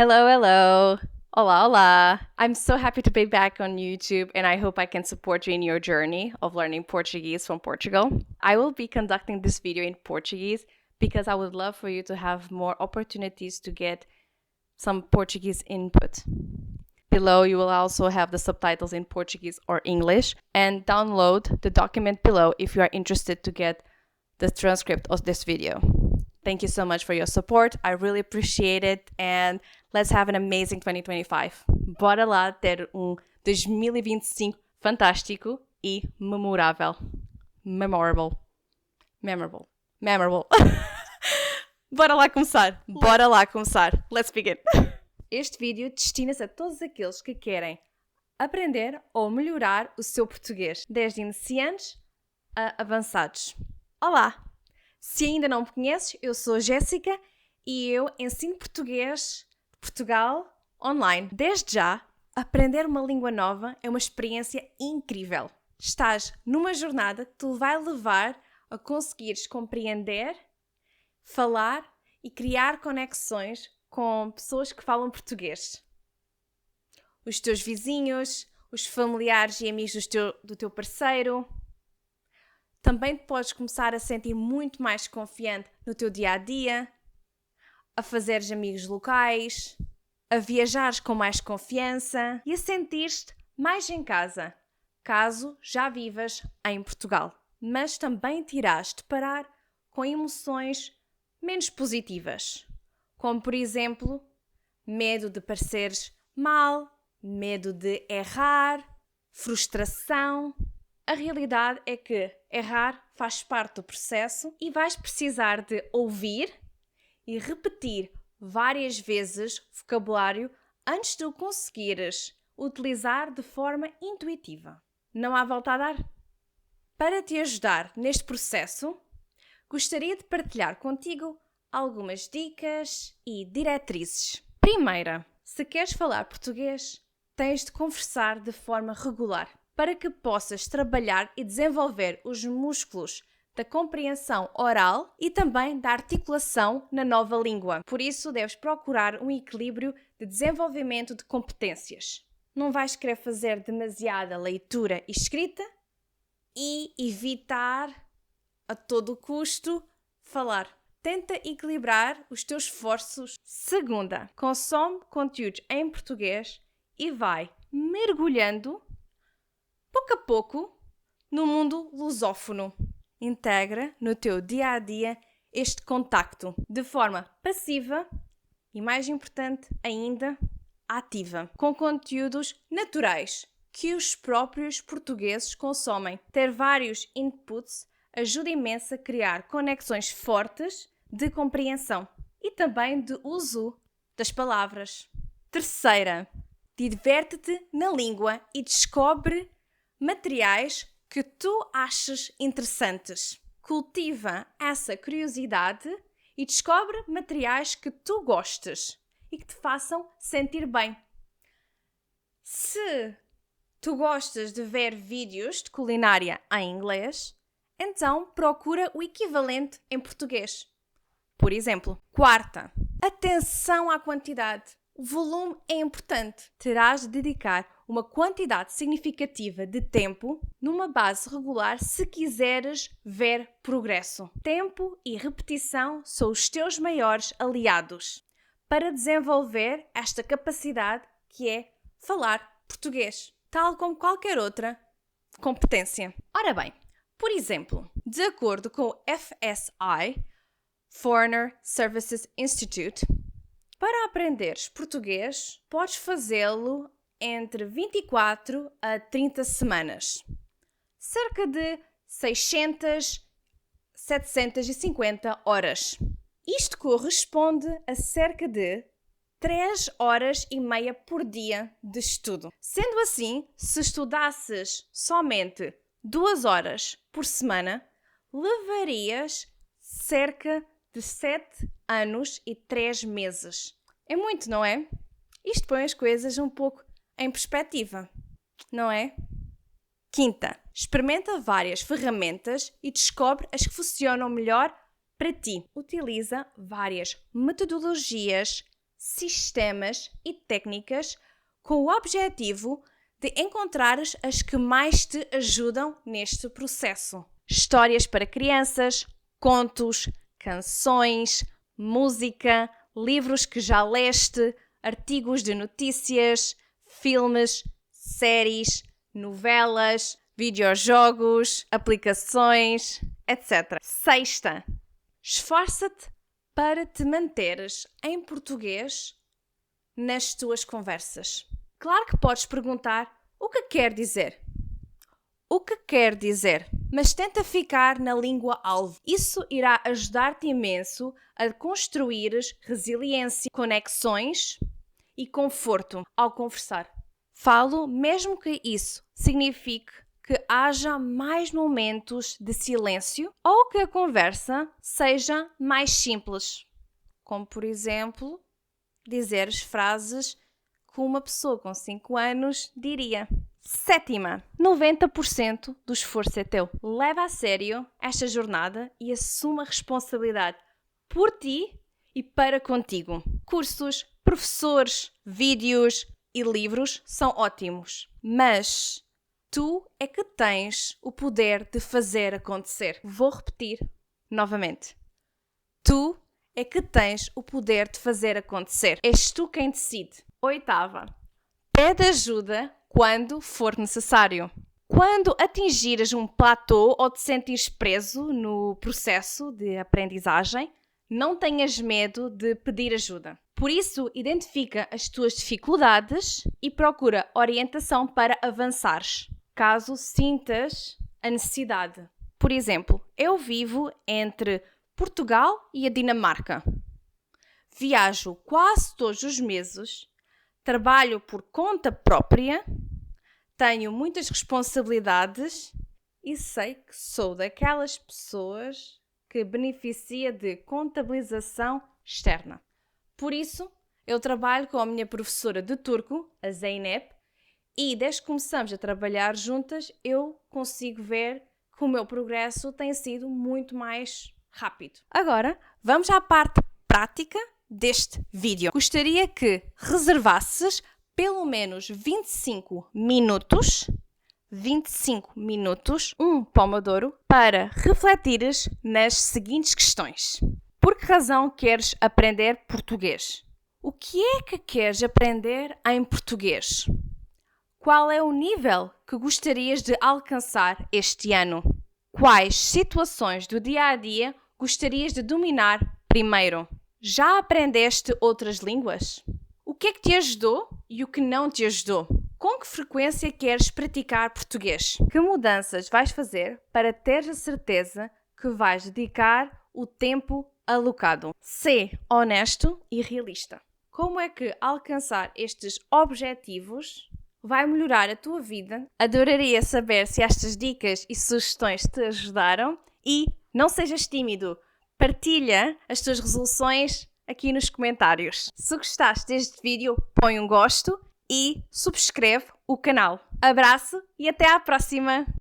Hello, hello. Olá, olá. I'm so happy to be back on YouTube and I hope I can support you in your journey of learning Portuguese from Portugal. I will be conducting this video in Portuguese because I would love for you to have more opportunities to get some Portuguese input. Below, you will also have the subtitles in Portuguese or English, and download the document below if you are interested to get the transcript of this video. Thank you so much for your support. I really appreciate it, and let's have an amazing 2025. Bora lá ter 2025 fantástico e memorável. Memorable. Bora lá começar. Let's begin. Este vídeo destina-se a todos aqueles que querem aprender ou melhorar o seu português, desde iniciantes a avançados. Olá! Se ainda não me conheces, eu sou Jéssica e eu ensino português de Portugal online. Desde já, aprender uma língua nova é uma experiência incrível. Estás numa jornada que te vai levar a conseguires compreender, falar e criar conexões com pessoas que falam português. Os teus vizinhos, os familiares e amigos do teu parceiro. Também te podes começar a sentir muito mais confiante no teu dia-a-dia, a fazeres amigos locais, a viajares com mais confiança e a sentir-te mais em casa, caso já vivas em Portugal. Mas também te irás deparar com emoções menos positivas, como por exemplo, medo de pareceres mal, medo de errar, frustração. A realidade é que errar faz parte do processo e vais precisar de ouvir e repetir várias vezes vocabulário antes de o conseguires utilizar de forma intuitiva. Não há volta a dar? Para te ajudar neste processo, gostaria de partilhar contigo algumas dicas e diretrizes. Primeira, se queres falar português, tens de conversar de forma regular para que possas trabalhar e desenvolver os músculos da compreensão oral e também da articulação na nova língua. Por isso, deves procurar um equilíbrio de desenvolvimento de competências. Não vais querer fazer demasiada leitura e escrita e evitar a todo custo falar. Tenta equilibrar os teus esforços. Segunda, consome conteúdos em português e vai mergulhando pouco a pouco no mundo lusófono. Integra no teu dia-a-dia este contacto de forma passiva e, mais importante ainda, ativa, com conteúdos naturais que os próprios portugueses consomem. Ter vários inputs ajuda imenso a criar conexões fortes de compreensão e também de uso das palavras. Terceira, diverte-te na língua e descobre materiais que tu achas interessantes. Cultiva essa curiosidade e descobre materiais que tu gostes e que te façam sentir bem. Se tu gostas de ver vídeos de culinária em inglês, então procura o equivalente em português. Por exemplo, quarta, atenção à quantidade. O volume é importante. Terás de dedicar uma quantidade significativa de tempo numa base regular se quiseres ver progresso. Tempo e repetição são os teus maiores aliados para desenvolver esta capacidade que é falar português, tal como qualquer outra competência. Ora bem, por exemplo, de acordo com o FSI, Foreigner Services Institute, para aprenderes português, podes fazê-lo entre 24 a 30 semanas. Cerca de 600, 750 horas. Isto corresponde a cerca de 3 horas e meia por dia de estudo. Sendo assim, se estudasses somente 2 horas por semana, levarias cerca de 7 anos e 3 meses. É muito, não é? Isto põe as coisas um pouco em perspectiva, não é? Quinta, experimenta várias ferramentas e descobre as que funcionam melhor para ti. Utiliza várias metodologias, sistemas e técnicas com o objetivo de encontrares as que mais te ajudam neste processo. Histórias para crianças, contos, canções, música, livros que já leste, artigos de notícias, filmes, séries, novelas, videojogos, aplicações, etc. Sexta, esforça-te para te manteres em português nas tuas conversas. Claro que podes perguntar o que quer dizer. O que quer dizer? Mas tenta ficar na língua-alvo. Isso irá ajudar-te imenso a construires resiliência, conexões e conforto ao conversar. Falo mesmo que isso signifique que haja mais momentos de silêncio ou que a conversa seja mais simples. Como, por exemplo, dizeres frases que uma pessoa com 5 anos diria. Sétima, 90% do esforço é teu. Leva a sério esta jornada e assuma a responsabilidade por ti e para contigo. Cursos, professores, vídeos e livros são ótimos, mas tu é que tens o poder de fazer acontecer. Vou repetir novamente. Tu é que tens o poder de fazer acontecer. És tu quem decide. Oitava, pede ajuda quando for necessário. Quando atingires um platô ou te sentires preso no processo de aprendizagem, não tenhas medo de pedir ajuda. Por isso, identifica as tuas dificuldades e procura orientação para avançares, caso sintas a necessidade. Por exemplo, eu vivo entre Portugal e a Dinamarca. Viajo quase todos os meses, trabalho por conta própria, tenho muitas responsabilidades e sei que sou daquelas pessoas que beneficia de contabilização externa. Por isso, eu trabalho com a minha professora de turco, a Zeynep, e desde que começamos a trabalhar juntas, eu consigo ver que o meu progresso tem sido muito mais rápido. Agora, vamos à parte prática deste vídeo. Gostaria que reservasses pelo menos 25 minutos, um pomodoro, para refletires nas seguintes questões. Por que razão queres aprender português? O que é que queres aprender em português? Qual é o nível que gostarias de alcançar este ano? Quais situações do dia a dia gostarias de dominar primeiro? Já aprendeste outras línguas? O que é que te ajudou e o que não te ajudou? Com que frequência queres praticar português? Que mudanças vais fazer para teres a certeza que vais dedicar o tempo alocado? Sê honesto e realista. Como é que alcançar estes objetivos vai melhorar a tua vida? Adoraria saber se estas dicas e sugestões te ajudaram e não sejas tímido. Partilha as tuas resoluções aqui nos comentários. Se gostaste deste vídeo, põe um gosto e subscreve o canal. Abraço e até à próxima!